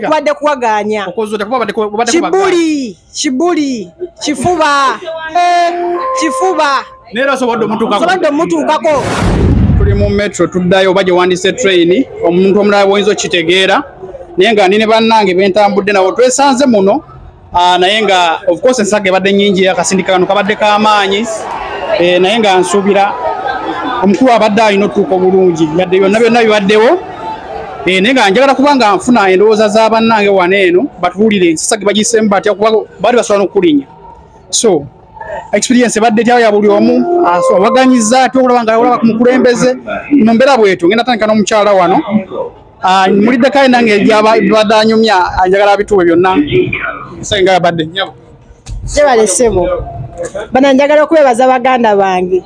Kubadde kuwaganya. Kibuli, kifuba. Kifuba. Nera sobodde mutukako. Sobodde mutukako. Tuli mu metro tuddayo baje wandise train omuntu omulala boyinza kitegeera naye nga nine bannange bentambudde nawo twesanze muno naye nga of course ensage badde nnyingi akasindikano kabadde k'amaanyi naye nga nsuubira omukulu abadde alina otuuka obulungi yadde byonna bibaddewo naye nga njagala kubanga nfuna endowooza za bannange wano eno batuwulire ensage bagiseemu batya kuba bali basobola n'okulinya so experience badde tyawo ya buli omu abaganyiza ati okulaba nga olaba ku mukulembeze mu mbeera bwetu ngenda tandika n'omukyala wano mulidde kale nange ebyabadde anyumya anjagala bituwe byonna senga yabadde nyabo jebale sebo bana njagala okwebaza baganda bange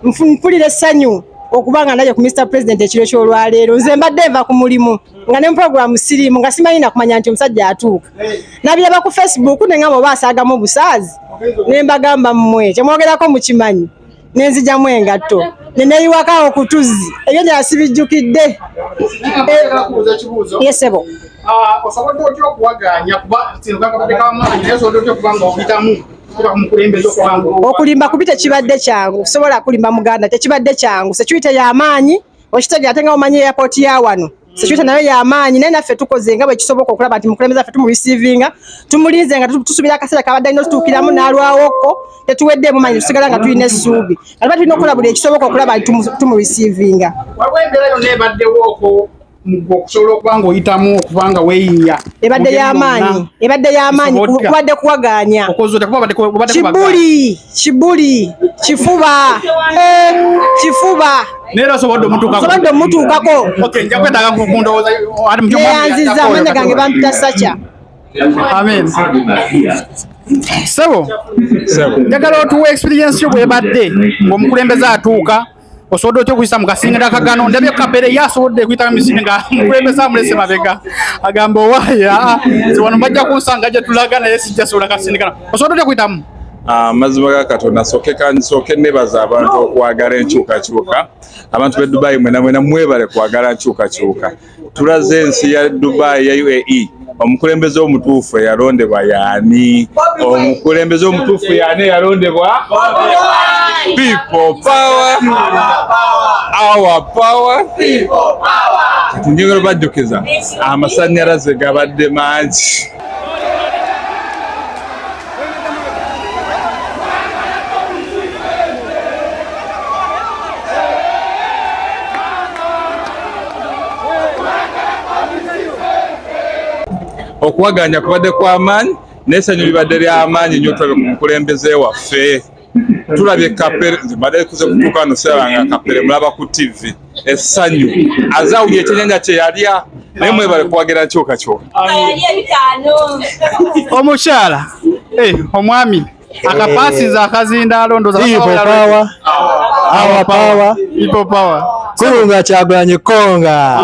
mpulira essanyu okubanga ndaje ku Mr President ekiro ky'olwaleero nze mbadde nva ku mulimu nga ne program sirimu nga simanyi na kumanya nti omusajja atuuka nabiraba ku Facebook nengamba obasaagamu obusaazi ne mbagamba mmwe kyemwogerako mukimanyi nenzijjamu engatto neneyiwaka okutuzi ebyo gyasibijjukidde yesebo osobola otya okuwaganya kuba kino kakabadde k'amaanyi naye osobola otya okubanga obitamu okulimba kubi tekibadde kyangu sobola kulimba muganda tekibadde kyangu sekiwite y'amaanyi okitegeera ate nga omanyi airport ya wano sekiwite nayo y'amaanyi naye naffe tukoze nga bwe kisoboka okulaba nti mukulembeze affe tumureceivinga tumulinze nga tusubira akaseera kabadde alina otutuukiramu n'alwawoko tetuweddeemu manyi tusigala nga tulina essuubi alaba tulina okulabula ekisoboka okulaba nti tumureceivinga waliwo embeera yonna ebaddewooko okusobola okubanga oyitamu okubanga weeyinya ebadde y'amaanyi kubadde kuwaganya kibuli kifuba nera sobodde mutukako nja kwetaaga kundowooza neyanziza amanya gange bampita sacha amen sebo njagala otuwa experience yo bwebadde ng'omukulembeze atuuka osobola otya okuyisa mu kasingiro akagano ndabye kapere yasobodde okuyita misinde nga mukulembeze amulese mabega agamba owaaya wano bajja kunsanga gye tulaga naye sijja sobola kasindikano osobola otya okuyitamu amazima ga Katonda sooke nebaza abantu okwagala enkyukakyuka abantu b'e Dubai mwena mwebale kwagala nkyukakyuka tulaze ensi ya Dubai ya UAE omukulembeze omutuufu yalondebwa yaani omukulembeze omutuufu yaani yalondebwa people power our power people power njagala bajjukiza amasannyalaze gabadde mangi okuwaganya kubadde kw'amaanyi n'essanyu libadde ly'amaanyi nnyo tulabe ku mukulembeze waffe tulabye kapere mbadde kuze kutuuka wano serabanga kapere mulaba ku TV essanyu azaawulya ekyenyanja kye yalya naye mwebale kuwagira nkyukakyuka omukyala omwami akapaasiza akazindaalo ndoza People power. Kunga Kyagulanyi konga.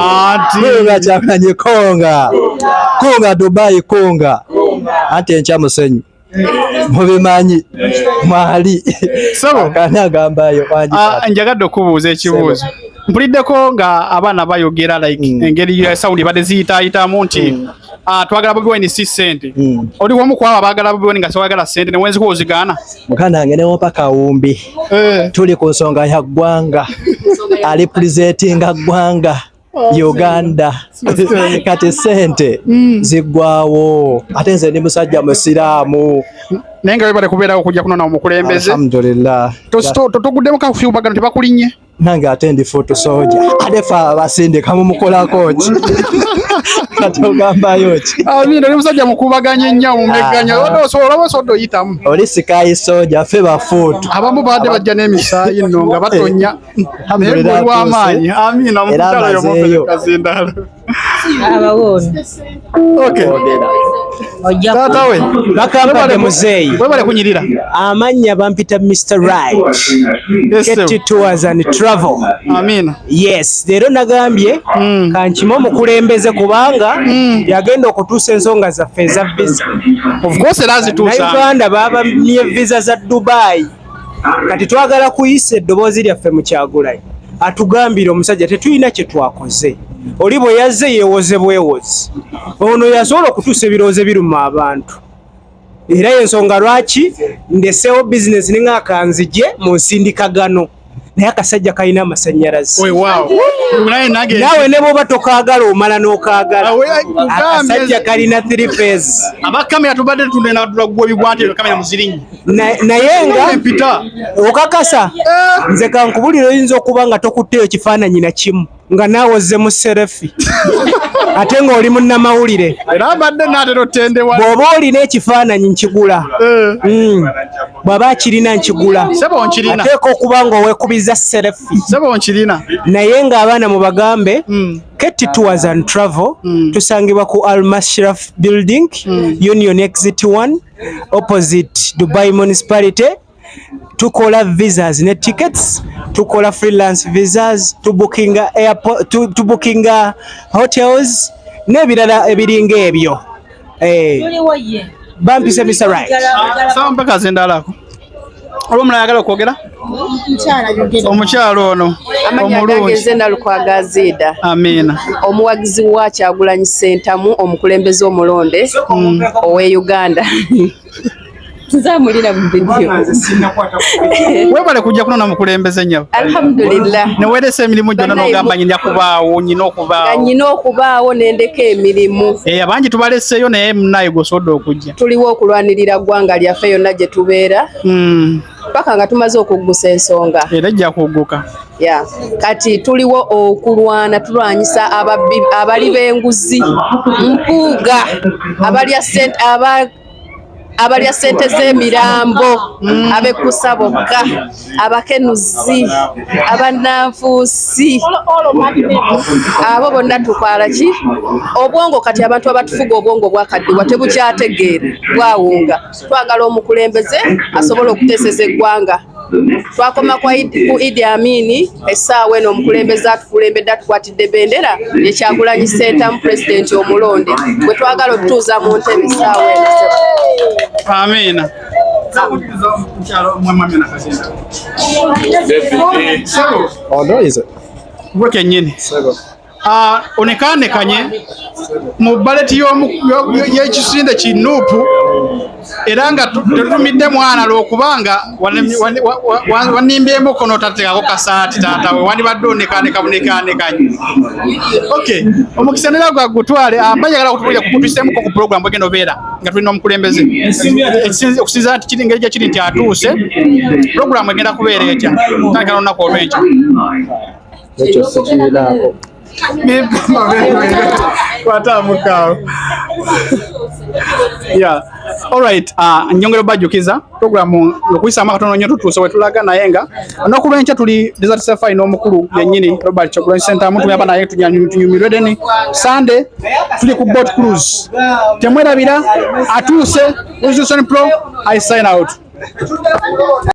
Kunga Kyagulanyi konga. Kunga Dubai konga. Ate nkya musenyu. Mubimanyi mwali. So kana agambayo njagadde okubuuza ekibuuzo. Mpuliddeko nga abaana bayogera like engeri ya sound badde ziyitaayitamu nti twagala Bobi Wine si sente. Oli wamu kwaba baagala Bobi Wine nga twagala sente ne wenzi kuzigaana. Mukana ngene wopaka wumbi. Tuli ku nsonga ya ggwanga. Ali presentinga ggwanga. Uganda kati sente zigwawo ate nze ndi musajja musiraamu naye nga webale kubeerawo okujja kunona omukulembeze alhamdulillah totuguddemu kafiubagano tebakulinnye nange ate ndi foto soja ate fe abasindika mumukolako ki kati ogambayo ki amina oli musajja mukubaganya ennyo mumeganya olaba osobola oyitamu oli sikayi soja fe bafuutu abamu baadde bajja n'emisaayi nno nga batonya naye w'amaanyi amina omukutala yomufe kazindaalo abawooni taata we bakampadde muzeeyi webale kunyirira amannya bampita Mr. Right Get Tours and Travel amina yes leero nagambye kankime omukulembeze kubanga yagenda okutuusa ensonga zaffe eza visa of course era azituusa Uganda babamye visa za Dubai kati twagala kuyisa eddoboozi lyaffe mu Kyagulanyi atugambire omusajja tetulina kye twakoze oli bwe yazze yeewoze bwewozi ono yasobola okutuusa ebirowoozo biruma abantu era y'ensonga lwaki ndeseewo bizinesi ne ng'akanzije mu nsindikagano naye akasajja kalina amasannyalaze naawe ne bw'oba tokaagala omala n'okaagala akasajja kalina 3 phase abakamera tubadde tunena tulagwa ebigwantiro kamera muzirinyi naye nga okakasa nze kankubulira oyinza okuba nga tokutteyo kifaananyi na kimu nga naawe ozzemu serefi ate ng'oli munnamawulire era abadde n'atera ottendewa bw'oba olina ekifaananyi nkigula bw'aba akirina nkigula ateeka okuba nga owekubiza serefi naye ng'abaana mu bagambe Keti Tours and Travel tusangibwa ku Al Mashraf Building Union Exit 1 opposite Dubai Municipality. Tukola visas ne tickets, tukola freelance visas, tubukinga airport, tubukinga hotels n'ebirala ebiringa ebyo. Bampise Mr. Right. Sawa mpaka zendalako. Olwo mnayagala okwogera? Omukyalo ono omulungi Zenda Lukwaga Zida. Amina. Omuwagizi wa Kyagulanyi Ssentamu omukulembeze omulonde owe Uganda. Nzamulira mu video. Webale kujja kunona mukulembeze nnyo. Alhamdulillah. Ne werese emirimu gyonna n'ogamba nyina kubaawo, nyina okubaawo. Nyina okubaawo n'endeka emirimu. Abangi tubaleseeyo naye munaye gosodde okujja. Tuliwo okulwanirira ggwanga lyaffe yonna gye tubeera. Paka nga tumaze okuggusa ensonga. Era ejja kugguka. Kati tuliwo okulwana tulwanyisa abali b'enguzi, mpuuga, abalya ssente z'emirambo, abekkusa bokka, abakenuzi, abannanfuusi, abo bonna tukwala ki? Obwongo kati abantu abatufuga obwongo bwakaddiwa tebukyategeera bwawunga. Twagala omukulembeze asobola okuteeseza eggwanga. Twakoma ku Idi Amin essaawa eno omukulembeze atukulembedde atukwatidde bendera ye Kyagulanyi Ssentamu pulezidenti omulonde bwe twagala otutuuza mu ntebe essaawa eno. Amina. Weke nyini. Onekanekanye mu baleti y'ekisinde kinuupu era nga tetumidde mwana lw'okubanga wanimbyemu kono tateekako kasaati taata we wandibadde onekaneka bunekanekanye. Okay, omukisa nera gwagutwale mbanjagala kutulya kutusemuko ku program bwegenda obeera nga tulina omukulembeze okusinza nti kiri ngeri gyekiri nti atuuse program egenda kubeera etya tandikira olunaku olw'enkyo. Ekyo sikirinaako. Yeah. All right. Nyongero bajjukiza program okuyisa amakatono nnyo tutuuse we tulaga naye nga n'okulwenkya tuli Desert Safari n'omukulu yennyini Robert Kyagulanyi Ssentamu tuyamba naye tunyumirwe deni Sunday tuli ku boat cruise. Temwerabira atuuse Pro I sign out.